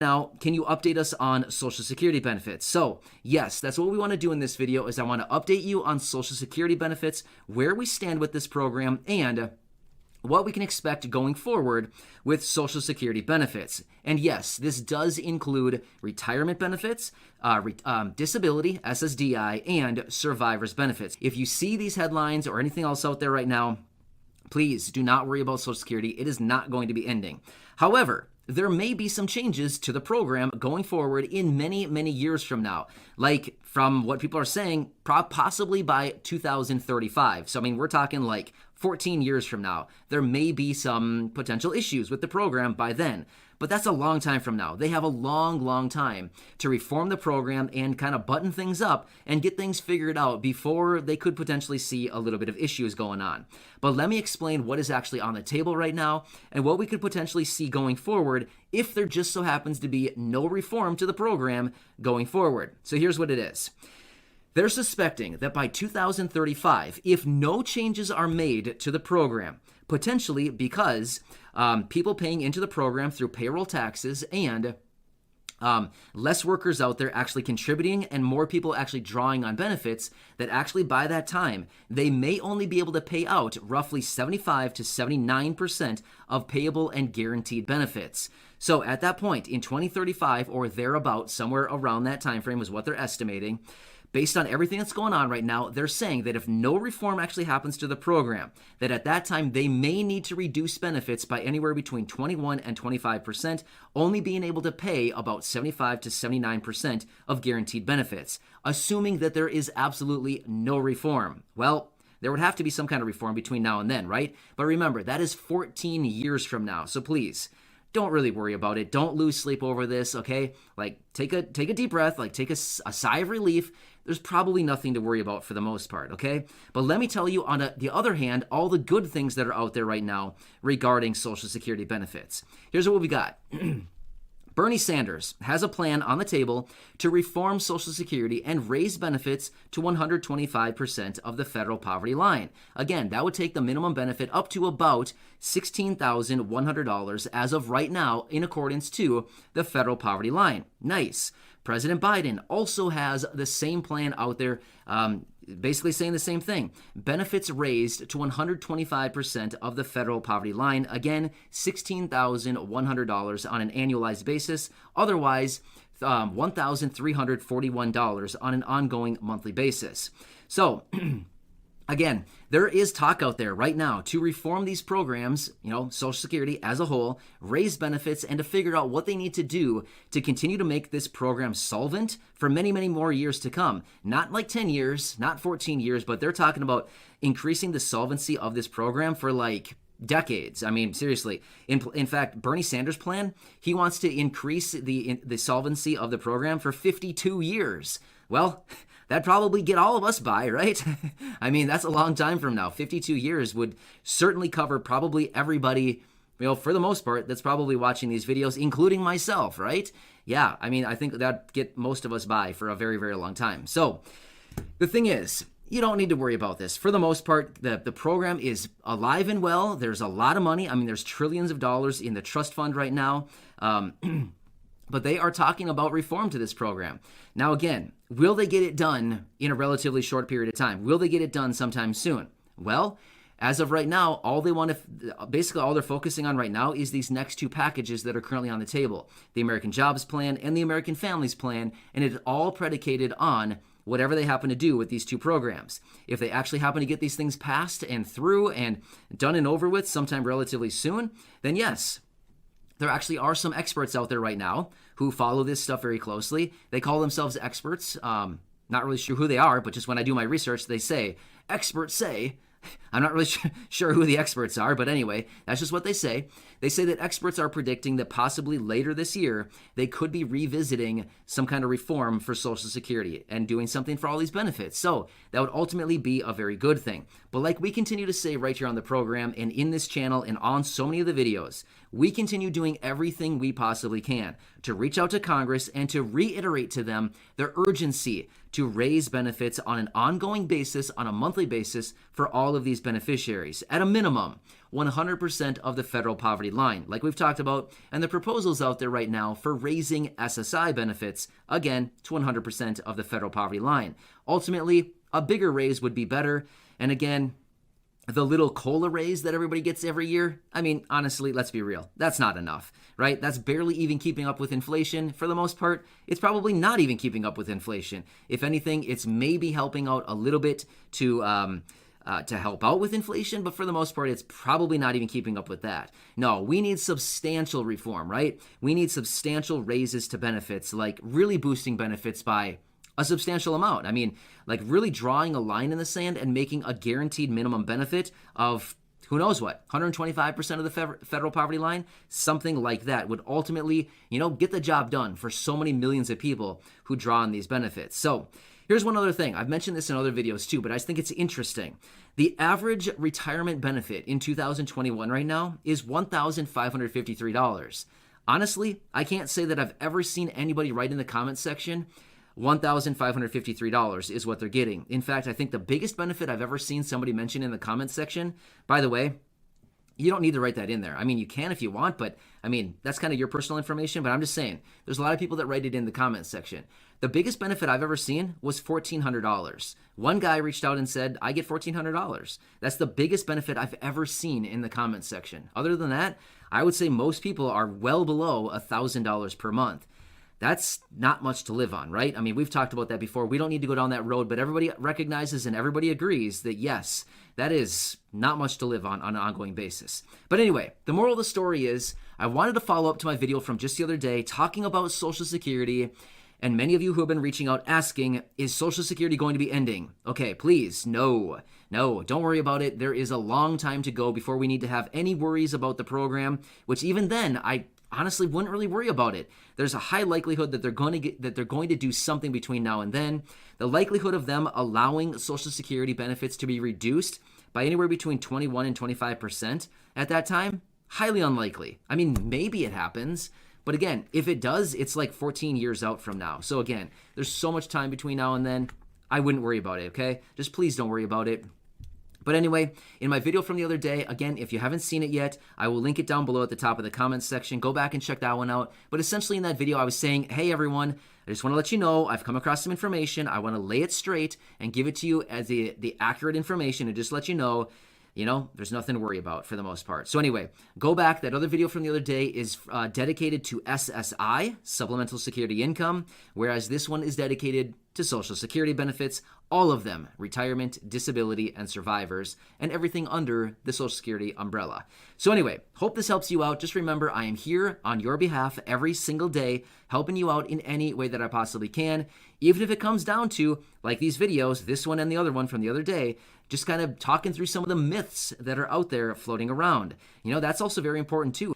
Now, can you update us on Social Security benefits? So, yes, that's what we want to do in this video is I want to update you on Social Security benefits, where we stand with this program, and what we can expect going forward with Social Security benefits. And yes, this does include retirement benefits, disability, SSDI, and survivor's benefits. If you see these headlines or anything else out there right now, please do not worry about Social Security. It is not going to be ending. However, there may be some changes to the program going forward in many, many years from now. Like from what people are saying, possibly by 2035. So, I mean, we're talking like 14 years from now. There may be some potential issues with the program by then. But that's a long time from now. They have a long, long time to reform the program and kind of button things up and get things figured out before they could potentially see a little bit of issues going on. But let me explain what is actually on the table right now and what we could potentially see going forward if there just so happens to be no reform to the program going forward. So here's what it is. They're suspecting that by 2035, if no changes are made to the program, potentially because people paying into the program through payroll taxes and less workers out there actually contributing and more people actually drawing on benefits, that actually by that time, they may only be able to pay out roughly 75 to 79% of payable and guaranteed benefits. So at that point in 2035 or thereabout, somewhere around that time frame is what they're estimating. Based on everything that's going on right now, they're saying that if no reform actually happens to the program, that at that time they may need to reduce benefits by anywhere between 21 and 25%, only being able to pay about 75 to 79% of guaranteed benefits, assuming that there is absolutely no reform. Well, there would have to be some kind of reform between now and then, right? But remember, that is 14 years from now, so please, don't really worry about it. Don't lose sleep over this, okay? Like, take a deep breath, like take a sigh of relief. There's probably nothing to worry about for the most part, okay? But let me tell you, on the other hand, all the good things that are out there right now regarding Social Security benefits. Here's what we got. Bernie Sanders has a plan on the table to reform Social Security and raise benefits to 125% of the federal poverty line. Again, that would take the minimum benefit up to about $16,100 as of right now in accordance to the federal poverty line. Nice. President Biden also has the same plan out there, basically saying the same thing. Benefits raised to 125% of the federal poverty line. Again, $16,100 on an annualized basis. Otherwise, $1,341 on an ongoing monthly basis. So, again, there is talk out there right now to reform these programs, Social Security as a whole, raise benefits, and to figure out what they need to do to continue to make this program solvent for many, many more years to come. Not like 10 years, not 14 years, but they're talking about increasing the solvency of this program for like decades. I mean, seriously. In fact, Bernie Sanders' plan, he wants to increase the solvency of the program for 52 years. Well, that'd probably get all of us by, right? I mean, that's a long time from now. 52 years would certainly cover probably everybody, for the most part, that's probably watching these videos, including myself, right? Yeah, I mean, I think that'd get most of us by for a very, very long time. So the thing is, you don't need to worry about this. For the most part, the program is alive and well. There's a lot of money. I mean, there's trillions of dollars in the trust fund right now. But they are talking about reform to this program. Now, again, will they get it done in a relatively short period of time? Will they get it done sometime soon? Well, as of right now, all they're focusing on right now is these next two packages that are currently on the table, the American Jobs Plan and the American Families Plan, and it's all predicated on whatever they happen to do with these two programs. If they actually happen to get these things passed and through and done and over with sometime relatively soon, then yes, there actually are some experts out there right now who follow this stuff very closely. They call themselves experts. Not really sure who they are, but just when I do my research, they say, experts say. I'm not really sure who the experts are, but anyway, that's just what they say. They say that experts are predicting that possibly later this year, they could be revisiting some kind of reform for Social Security and doing something for all these benefits. So that would ultimately be a very good thing. But like we continue to say right here on the program and in this channel and on so many of the videos, we continue doing everything we possibly can to reach out to Congress and to reiterate to them their urgency to raise benefits on an ongoing basis, on a monthly basis, for all of these beneficiaries. At a minimum, 100% of the federal poverty line, like we've talked about, and the proposals out there right now for raising SSI benefits, again, to 100% of the federal poverty line. Ultimately, a bigger raise would be better, and again, the little COLA raise that everybody gets every year, I mean, honestly, let's be real. That's not enough, right? That's barely even keeping up with inflation. For the most part, it's probably not even keeping up with inflation. If anything, it's maybe helping out a little bit to help out with inflation, but for the most part, it's probably not even keeping up with that. No, we need substantial reform, right? We need substantial raises to benefits, like really boosting benefits by a substantial amount. I mean, like really drawing a line in the sand and making a guaranteed minimum benefit of who knows what, 125% of the federal poverty line, something like that would ultimately, get the job done for so many millions of people who draw on these benefits. So here's one other thing. I've mentioned this in other videos too, but I just think it's interesting. The average retirement benefit in 2021 right now is $1,553. Honestly, I can't say that I've ever seen anybody write in the comments section $1,553 is what they're getting. In fact, I think the biggest benefit I've ever seen somebody mention in the comments section, by the way, you don't need to write that in there. I mean, you can if you want, but I mean, that's kind of your personal information, but I'm just saying, there's a lot of people that write it in the comments section. The biggest benefit I've ever seen was $1,400. One guy reached out and said, I get $1,400. That's the biggest benefit I've ever seen in the comments section. Other than that, I would say most people are well below $1,000 per month. That's not much to live on, right? I mean, we've talked about that before. We don't need to go down that road, but everybody recognizes and everybody agrees that yes, that is not much to live on an ongoing basis. But anyway, the moral of the story is I wanted to follow up to my video from just the other day talking about Social Security, and many of you who have been reaching out asking, is Social Security going to be ending? Okay, please, no, don't worry about it. There is a long time to go before we need to have any worries about the program, which even then, I honestly wouldn't really worry about it. There's a high likelihood that they're going to do something between now and then. The likelihood of them allowing Social Security benefits to be reduced by anywhere between 21 and 25% at that time, highly unlikely. I mean, maybe it happens, but again, if it does, it's like 14 years out from now. So again, there's so much time between now and then. I wouldn't worry about it, okay? Just please don't worry about it. But anyway, in my video from the other day, again, if you haven't seen it yet, I will link it down below at the top of the comments section. Go back and check that one out. But essentially in that video, I was saying, hey everyone, I just want to let you know I've come across some information. I want to lay it straight and give it to you as the accurate information and just let you know, there's nothing to worry about for the most part. So anyway, go back. That other video from the other day is dedicated to SSI, Supplemental Security Income, whereas this one is dedicated to Social Security benefits, all of them, retirement, disability, and survivors, and everything under the Social Security umbrella. So anyway, hope this helps you out. Just remember, I am here on your behalf every single day, helping you out in any way that I possibly can, even if it comes down to, like these videos, this one and the other one from the other day, just kind of talking through some of the myths that are out there floating around. That's also very important too.